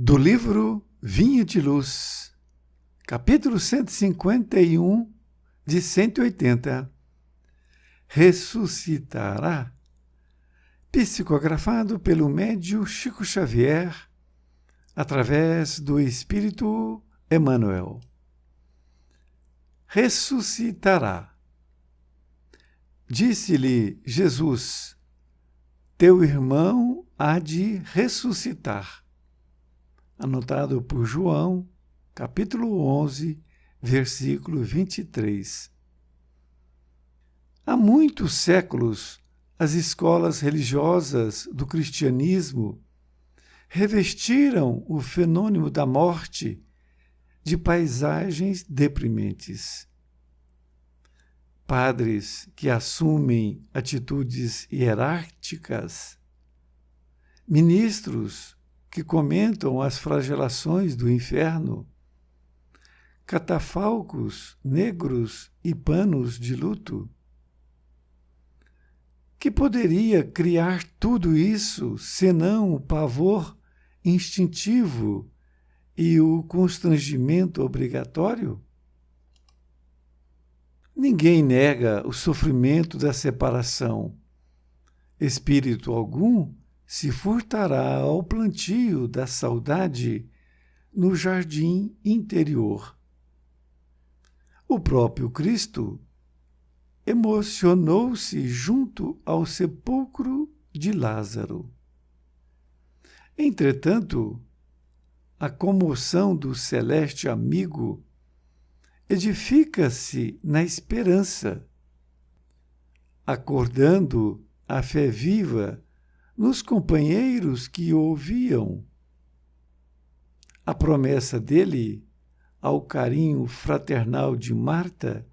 Do livro Vinha de Luz, capítulo 151 de 180, Ressuscitará, psicografado pelo médium Chico Xavier, através do Espírito Emmanuel. Ressuscitará. Disse-lhe Jesus: teu irmão há de ressuscitar. Anotado por João, capítulo 11, versículo 23. Há muitos séculos, as escolas religiosas do cristianismo revestiram o fenômeno da morte de paisagens deprimentes. Padres que assumem atitudes hierárquicas, ministros que comentam as flagelações do inferno, catafalcos negros e panos de luto. Que poderia criar tudo isso senão o pavor instintivo e o constrangimento obrigatório? Ninguém nega o sofrimento da separação. Espírito algum se furtará ao plantio da saudade no jardim interior. O próprio Cristo emocionou-se junto ao sepulcro de Lázaro. Entretanto, a comoção do celeste amigo edifica-se na esperança, acordando a fé viva nos companheiros que o ouviam. A promessa dele ao carinho fraternal de Marta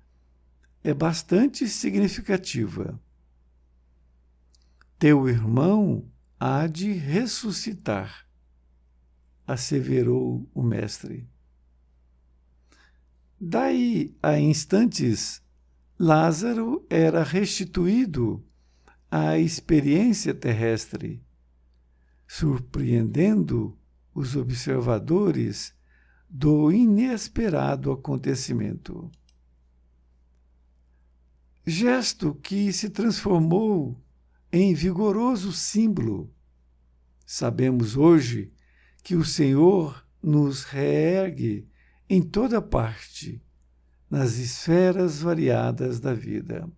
é bastante significativa. Teu irmão há de ressuscitar, asseverou o mestre. Daí a instantes, Lázaro era restituído à experiência terrestre, surpreendendo os observadores do inesperado acontecimento. Gesto que se transformou em vigoroso símbolo. Sabemos hoje que o Senhor nos reergue em toda parte, nas esferas variadas da vida.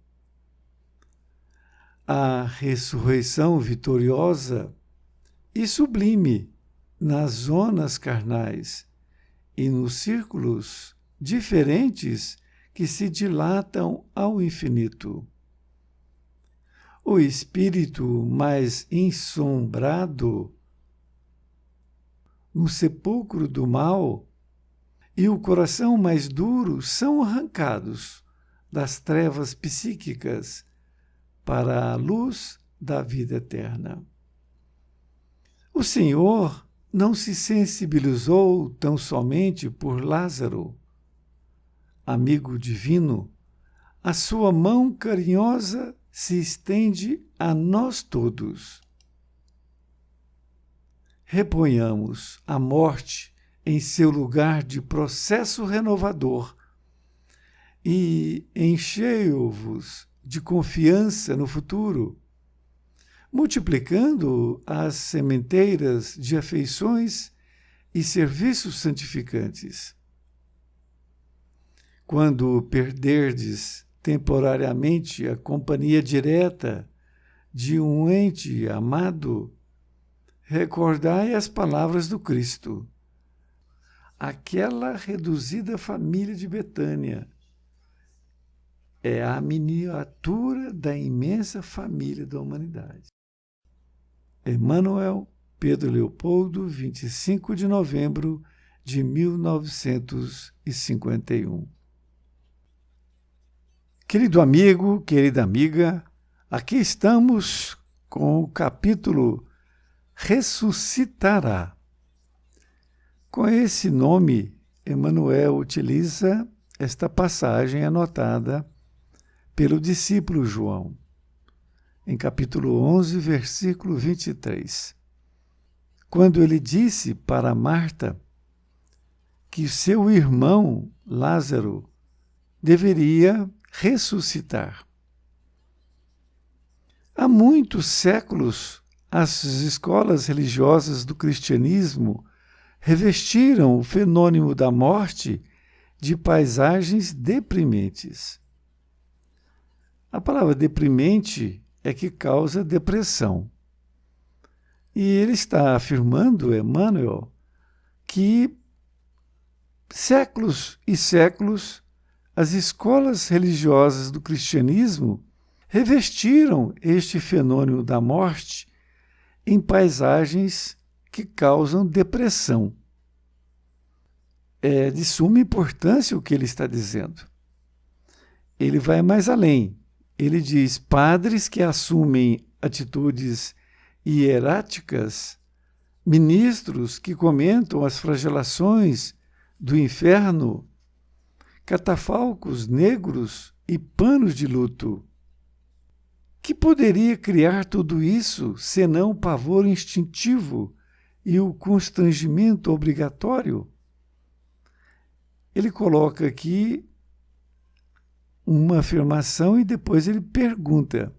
A ressurreição vitoriosa e sublime nas zonas carnais e nos círculos diferentes que se dilatam ao infinito. O espírito mais ensombrado no sepulcro do mal e o coração mais duro são arrancados das trevas psíquicas para a luz da vida eterna. O Senhor não se sensibilizou tão somente por Lázaro, amigo divino, a sua mão carinhosa se estende a nós todos. Reponhamos a morte em seu lugar de processo renovador e enchei-vos de confiança no futuro, multiplicando as sementeiras de afeições e serviços santificantes. Quando perderdes temporariamente a companhia direta de um ente amado, recordai as palavras do Cristo. Aquela reduzida família de Betânia é a miniatura da imensa família da humanidade. Emmanuel, Pedro Leopoldo, 25 de novembro de 1951. Querido amigo, querida amiga, aqui estamos com o capítulo Ressuscitará. Com esse nome, Emmanuel utiliza esta passagem anotada pelo discípulo João, em capítulo 11, versículo 23. quando ele disse para Marta que seu irmão Lázaro deveria ressuscitar. Há muitos séculos, as escolas religiosas do cristianismo revestiram o fenômeno da morte de paisagens deprimentes. A palavra deprimente é que causa depressão. E ele está afirmando, Emmanuel, que séculos e séculos as escolas religiosas do cristianismo revestiram este fenômeno da morte em paisagens que causam depressão. É de suma importância o que ele está dizendo. Ele vai mais além. Ele diz: padres que assumem atitudes hieráticas, ministros que comentam as flagelações do inferno, catafalcos negros e panos de luto. Que poderia criar tudo isso senão o pavor instintivo e o constrangimento obrigatório? Ele coloca aqui uma afirmação e depois ele pergunta: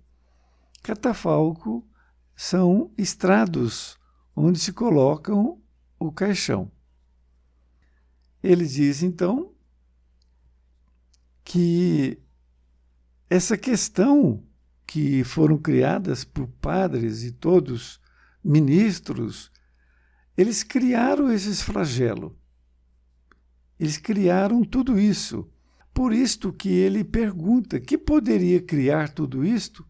catafalco são estrados onde se colocam o caixão. Ele diz, então, que essa questão que foram criadas por padres e todos ministros, eles criaram esses flagelos. Eles criaram tudo isso. Por isto que ele pergunta: que poderia criar tudo isto,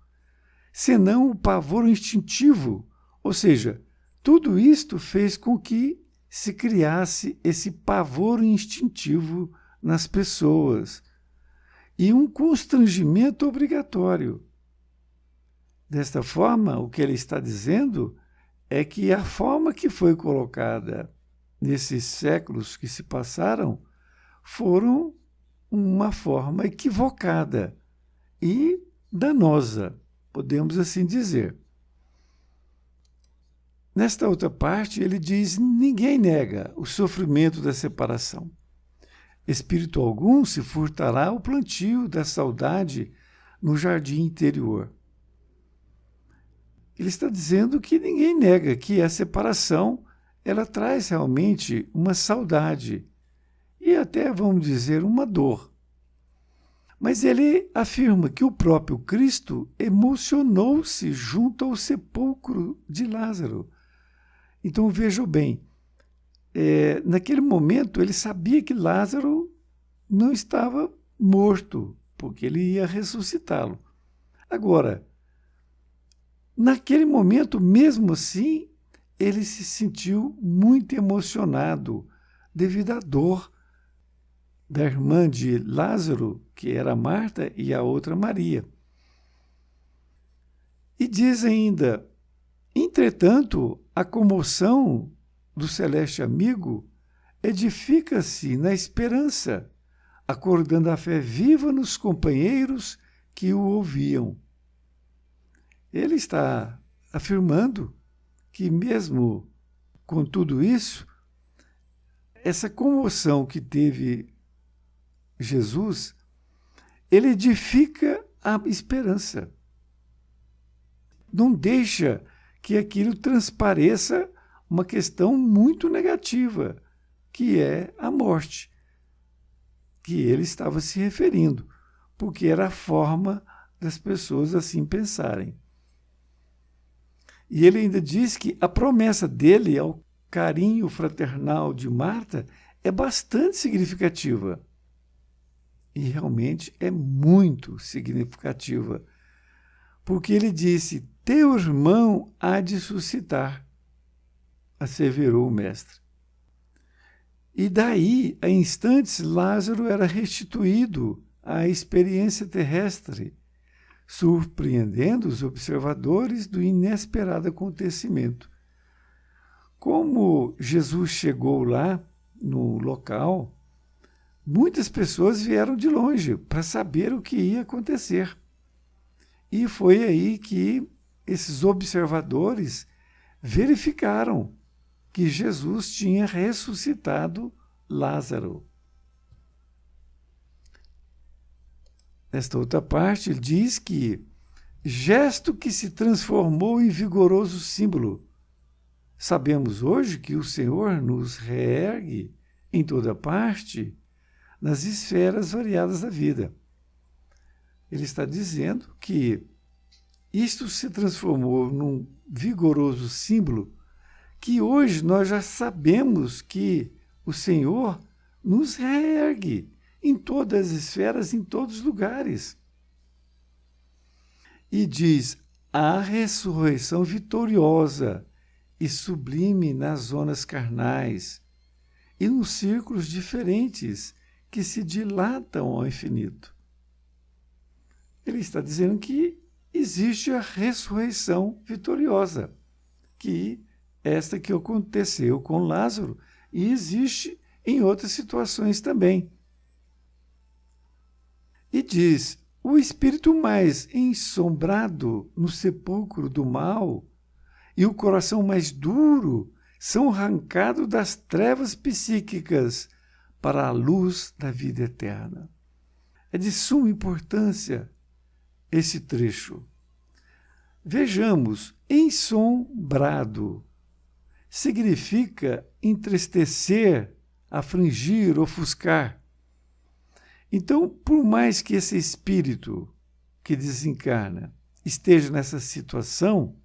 senão o pavor instintivo? Ou seja, tudo isto fez com que se criasse esse pavor instintivo nas pessoas e um constrangimento obrigatório. Desta forma, o que ele está dizendo é que a forma que foi colocada nesses séculos que se passaram foram uma forma equivocada e danosa, podemos assim dizer. Nesta outra parte, ele diz: ninguém nega o sofrimento da separação. Espírito algum se furtará o plantio da saudade no jardim interior. Ele está dizendo que ninguém nega que a separação ela traz realmente uma saudade e até, vamos dizer, uma dor. Mas ele afirma que o próprio Cristo emocionou-se junto ao sepulcro de Lázaro. Então vejam bem, naquele momento ele sabia que Lázaro não estava morto, porque ele ia ressuscitá-lo. Agora, naquele momento, mesmo assim, ele se sentiu muito emocionado devido à dor da irmã de Lázaro, que era Marta, e a outra Maria. E diz ainda: entretanto, a comoção do celeste amigo edifica-se na esperança, acordando a fé viva nos companheiros que o ouviam. Ele está afirmando que mesmo com tudo isso, essa comoção que teve Jesus, ele edifica a esperança. Não deixa que aquilo transpareça uma questão muito negativa, que é a morte, que ele estava se referindo, porque era a forma das pessoas assim pensarem. E ele ainda diz que a promessa dele ao carinho fraternal de Marta é bastante significativa. E realmente é muito significativa. Porque ele disse: teu irmão há de suscitar, asseverou o mestre. E daí, a instantes, Lázaro era restituído à experiência terrestre, surpreendendo os observadores do inesperado acontecimento. Como Jesus chegou lá no local, muitas pessoas vieram de longe para saber o que ia acontecer. E foi aí que esses observadores verificaram que Jesus tinha ressuscitado Lázaro. Nesta outra parte, ele diz que gesto que se transformou em vigoroso símbolo. Sabemos hoje que o Senhor nos reergue em toda parte, nas esferas variadas da vida. Ele está dizendo que isto se transformou num vigoroso símbolo que hoje nós já sabemos que o Senhor nos reergue em todas as esferas, em todos os lugares. E diz, a ressurreição vitoriosa e sublime nas zonas carnais e nos círculos diferentes que se dilatam ao infinito. Ele está dizendo que existe a ressurreição vitoriosa, que esta que aconteceu com Lázaro e existe em outras situações também. E diz, o espírito mais ensombrado no sepulcro do mal e o coração mais duro são arrancados das trevas psíquicas para a luz da vida eterna. É de suma importância esse trecho. Vejamos, ensombrado significa entristecer, afligir, ofuscar. Então, por mais que esse espírito que desencarna esteja nessa situação,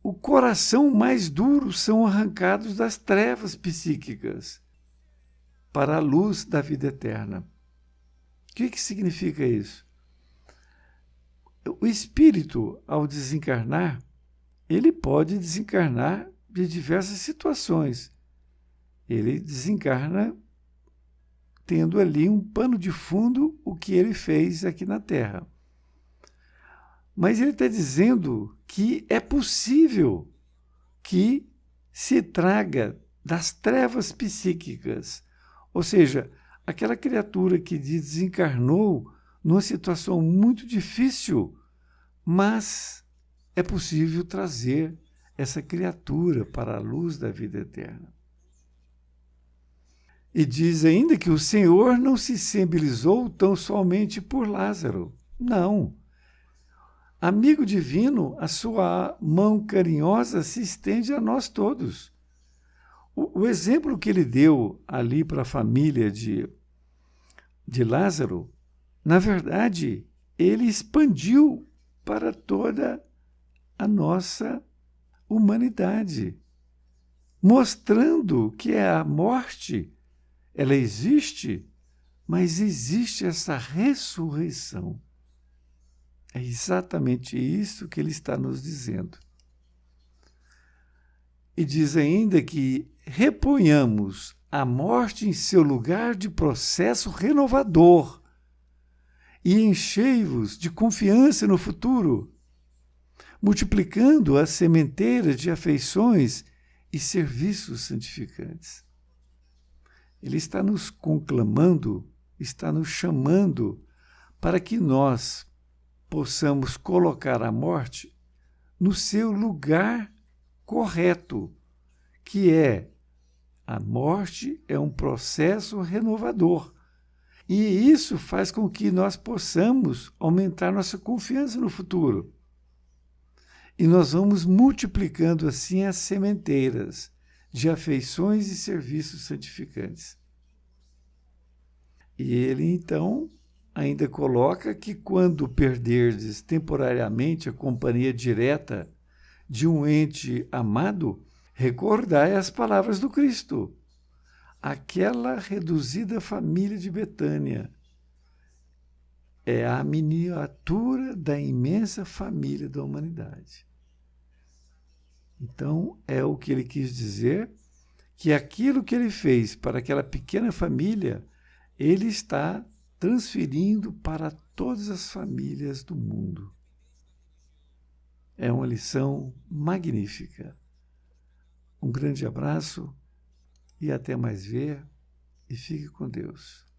o coração mais duro são arrancados das trevas psíquicas para a luz da vida eterna. O que significa isso? O espírito, ao desencarnar, ele pode desencarnar de diversas situações. Ele desencarna tendo ali um pano de fundo o que ele fez aqui na Terra. Mas ele está dizendo que é possível que se traga das trevas psíquicas, ou seja, aquela criatura que desencarnou numa situação muito difícil, mas é possível trazer essa criatura para a luz da vida eterna. E diz ainda que o Senhor não se sensibilizou tão somente por Lázaro. Não. Amigo divino, a sua mão carinhosa se estende a nós todos. O exemplo que ele deu ali para a família de Lázaro, na verdade, ele expandiu para toda a nossa humanidade, mostrando que a morte, ela existe, mas existe essa ressurreição. É exatamente isso que ele está nos dizendo. E diz ainda que reponhamos a morte em seu lugar de processo renovador e enchei-vos de confiança no futuro, multiplicando as sementeiras de afeições e serviços santificantes. Ele está nos conclamando, está nos chamando para que nós possamos colocar a morte no seu lugar correto, que é a morte é um processo renovador. E isso faz com que nós possamos aumentar nossa confiança no futuro. E nós vamos multiplicando assim as sementeiras de afeições e serviços santificantes. E ele, então, ainda coloca que quando perderdes temporariamente a companhia direta de um ente amado, recordai as palavras do Cristo. Aquela reduzida família de Betânia é a miniatura da imensa família da humanidade. Então, é o que ele quis dizer, que aquilo que ele fez para aquela pequena família, ele está transferindo para todas as famílias do mundo. É uma lição magnífica. Um grande abraço e até mais ver, e fique com Deus.